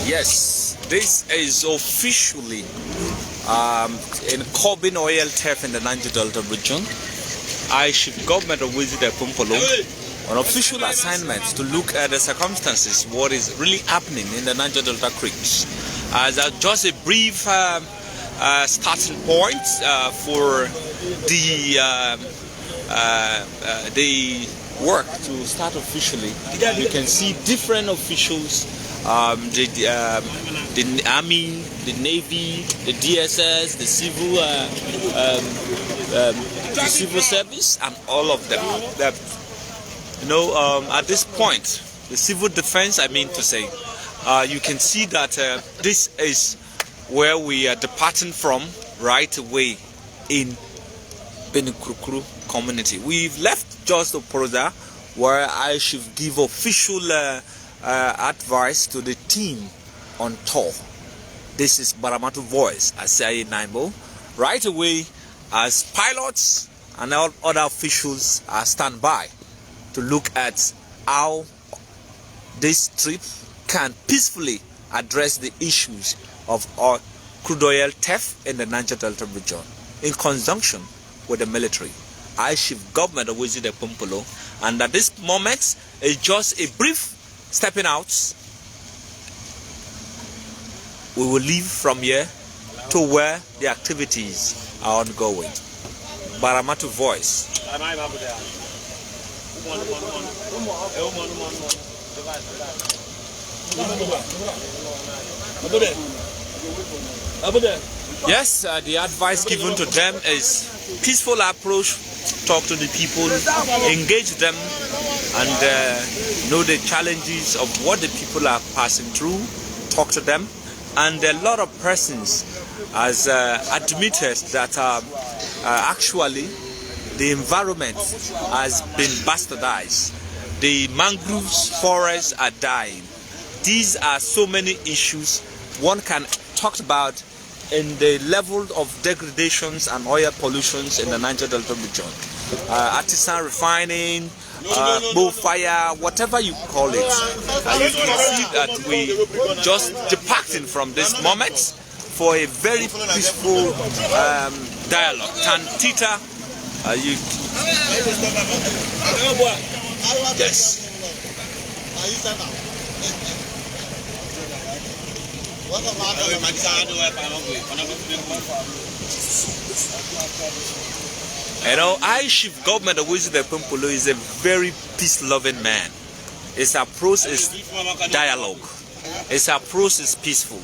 Yes, this is officially in Corbin oil theft in the Niger Delta region. Chief Government of Tompolo on official assignment to look at the circumstances, what is really happening in the Niger Delta creeks. As just a brief starting point for the work to start officially. You can see different officials, the Army, the Navy, the DSS, the civil service, and all of them. At this point, the civil defense, I mean to say, you can see that this is where we are departing from right away in Benukrukru community. We've left just Oporoda, where I should give official advice to the team on tour. This is Baramatu Voice, I say Naimo. Right away, as pilots and all other officials are standby to look at how this trip can peacefully address the issues of our crude oil theft in the Niger Delta region in conjunction with the military. Chief Government of Tompolo, and at this moment is just a brief stepping out. We will leave from here to where the activities are ongoing. Baramatu Voice. Yes, the advice given to them is peaceful approach, talk to the people, engage them, and know the challenges of what the people are passing through, talk to them. And a lot of persons has admitted that actually the environment has been bastardized. The mangroves forests are dying. These are so many issues one can talk about in the level of degradations and oil pollutions in the Niger Delta region. Artisan refining, fire, whatever you call it. You can see that we just departing from this moment for a very peaceful dialogue. Tantita, yes. Chief Government of Tompolo is a very peace-loving man. His approach is dialogue. His approach is peaceful.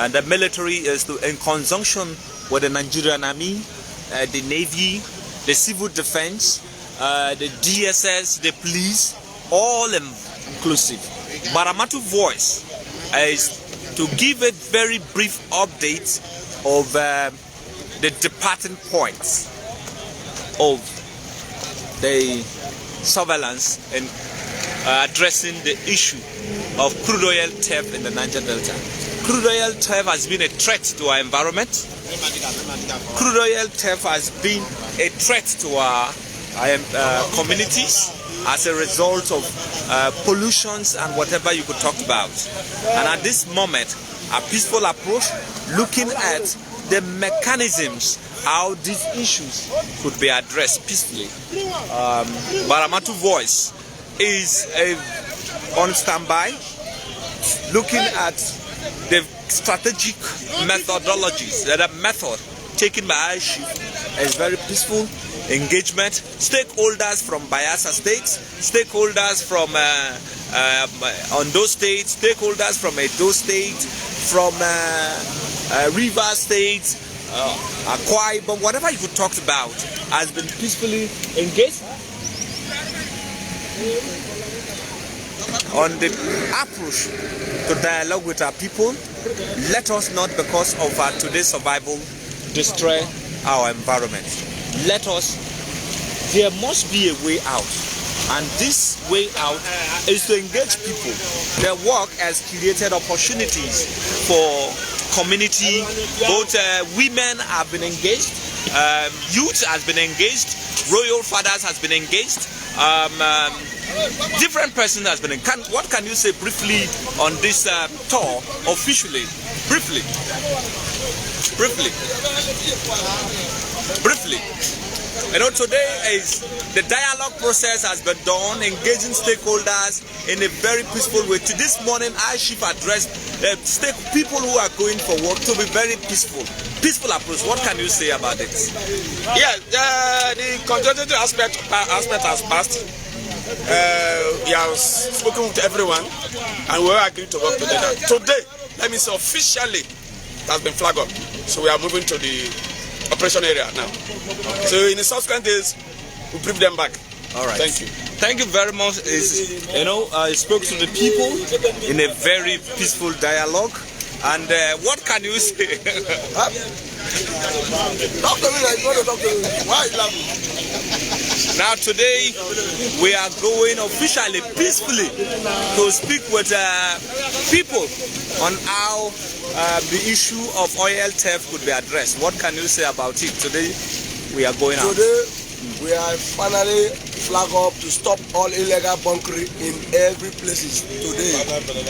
And the military is in conjunction with the Nigerian Army, the Navy, the Civil Defense, the DSS, the police, all inclusive. Baramatu Voice is to give a very brief update of the departing points of the surveillance and addressing the issue of crude oil theft in the Niger Delta. Crude oil theft has been a threat to our environment. Crude oil theft has been a threat to our communities as a result of pollutions and whatever you could talk about. And at this moment, a peaceful approach looking at the mechanisms how these issues could be addressed peacefully. Baramatu Voice is on standby looking at the strategic methodologies. The method taken by Chief is very peaceful engagement. Stakeholders from Bayelsa State, stakeholders from Ondo State, stakeholders from Edo State, from River State, Akwa Ibom, whatever you could talk about, has been peacefully engaged on the approach to dialogue with our people. Let us not, because of our today's survival, destroy our environment. There must be a way out, and this way out is to engage people. Their work has created opportunities for community. Both women have been engaged, youth has been engaged, royal fathers has been engaged, Different person has been in. What can you say briefly on this tour officially? Briefly. You know, today is the dialogue process has been done, engaging stakeholders in a very peaceful way. To this morning, our chief addressed people who are going for work to be very peaceful approach. What can you say about it? Yeah, the conjunctive aspect has passed. He has spoken with everyone, and we are agreed to work together. Today, let me say officially, it has been flagged up. So we are moving to the operation area now. Okay. So in the subsequent days, we brief them back. All right. Thank you. Thank you very much. I spoke to the people in a very peaceful dialogue. And what can you say? Talk to me like you want to talk to me. Why are you laughing? Now today, we are going officially, peacefully, to speak with people on how the issue of oil theft could be addressed. What can you say about it? Today, we are going out. Today, we are finally flag up to stop all illegal bunkering in every places today.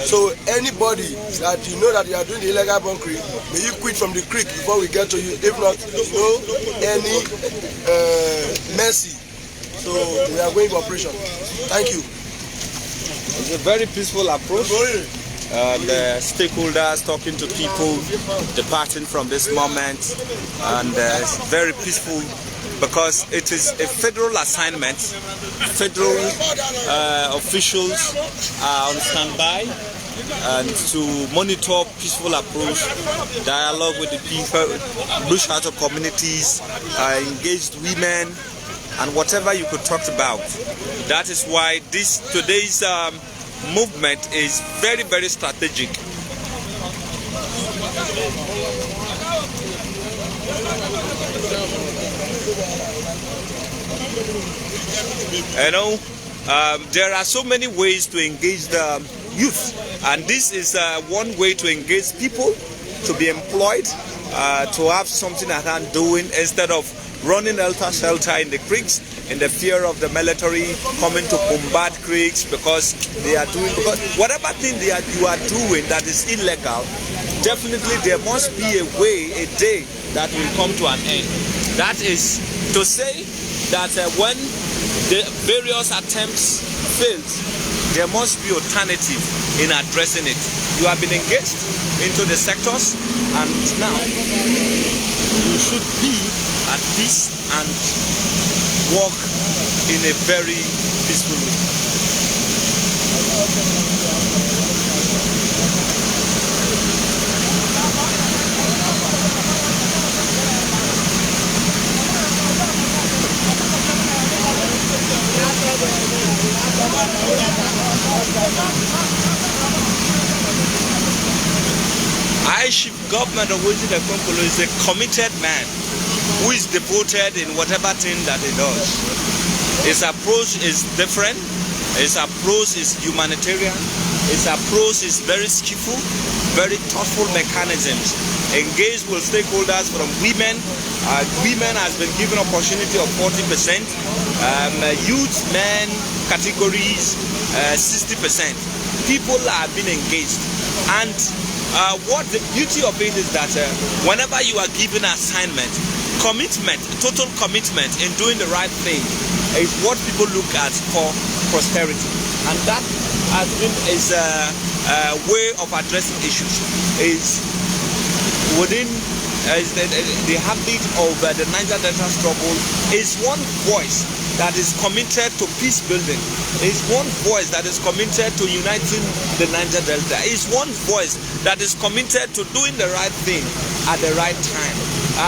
So anybody that you know that you are doing the illegal bunkering, may you quit from the creek before we get to you. If not, no any mercy. So we are going for operation. Thank you. It's a very peaceful approach. The stakeholders talking to people, departing from this moment, and it's very peaceful because it is a federal assignment. Federal officials are on standby and to monitor peaceful approach, dialogue with the people, bush out of communities, engaged women, and whatever you could talk about. That is why today's movement is very, very strategic. You know, there are so many ways to engage the youth, and this is one way to engage people, to be employed, to have something at hand doing instead of running helter-skelter in the creeks in the fear of the military coming to bombard creeks because whatever thing you are doing that is illegal, definitely there must be a day that will come to an end. That is to say that when the various attempts fail, there must be alternative in addressing it. You have been engaged into the sectors, and now you should be at peace and walk in a very peaceful way. Chief Government of Tompolo is a committed man who is devoted in whatever thing that he does. His approach is different. His approach is humanitarian. His approach is very skillful, very thoughtful mechanisms. Engaged with stakeholders from women. Women has been given opportunity of 40%. Youth, men categories 60%. People are being engaged, and what the beauty of it is that whenever you are given an assignment, commitment, total commitment in doing the right thing is what people look at for prosperity, and that has been a way of addressing issues. Is within the habit of the Niger Delta struggle is one voice that is committed to peace building, is one voice that is committed to uniting the Niger Delta, is one voice that is committed to doing the right thing at the right time.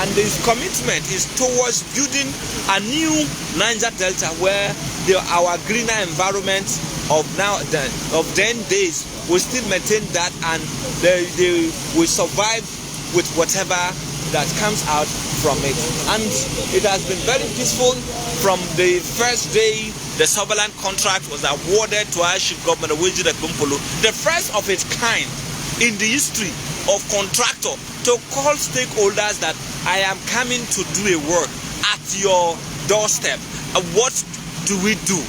And his commitment is towards building a new Niger Delta where our greener environment of then days will still maintain that, and they will survive with whatever that comes out from it. And it has been very peaceful from the first day the surveillance contract was awarded to our chief government of Tompolo, the first of its kind in the history of contractor to call stakeholders that I am coming to do a work at your doorstep. What do we do?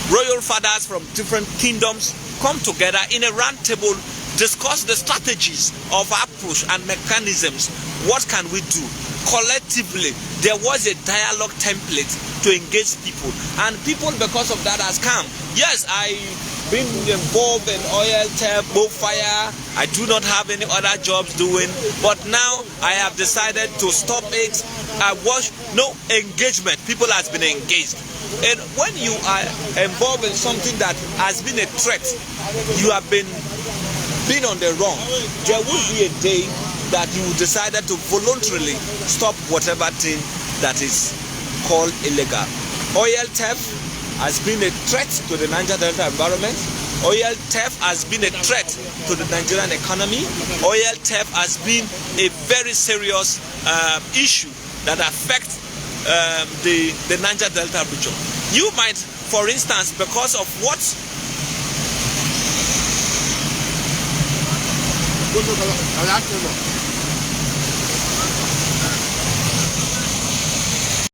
royal fathers from different kingdoms come together in a round table, discuss the strategies of approach and mechanisms. What can we do? Collectively, there was a dialogue template to engage people, and people, because of that, has come. Yes, I've been involved in oil, turbo fire. I do not have any other jobs doing, but now I have decided to stop it. I watch no engagement. People has been engaged, and when you are involved in something that has been a threat, you have been on the wrong. There will be a day that you decided to voluntarily stop whatever thing that is called illegal. Oil theft has been a threat to the Niger Delta environment. Oil theft has been a threat to the Nigerian economy. Oil theft has been a very serious issue that affects the Niger Delta region. You might, for instance, because of what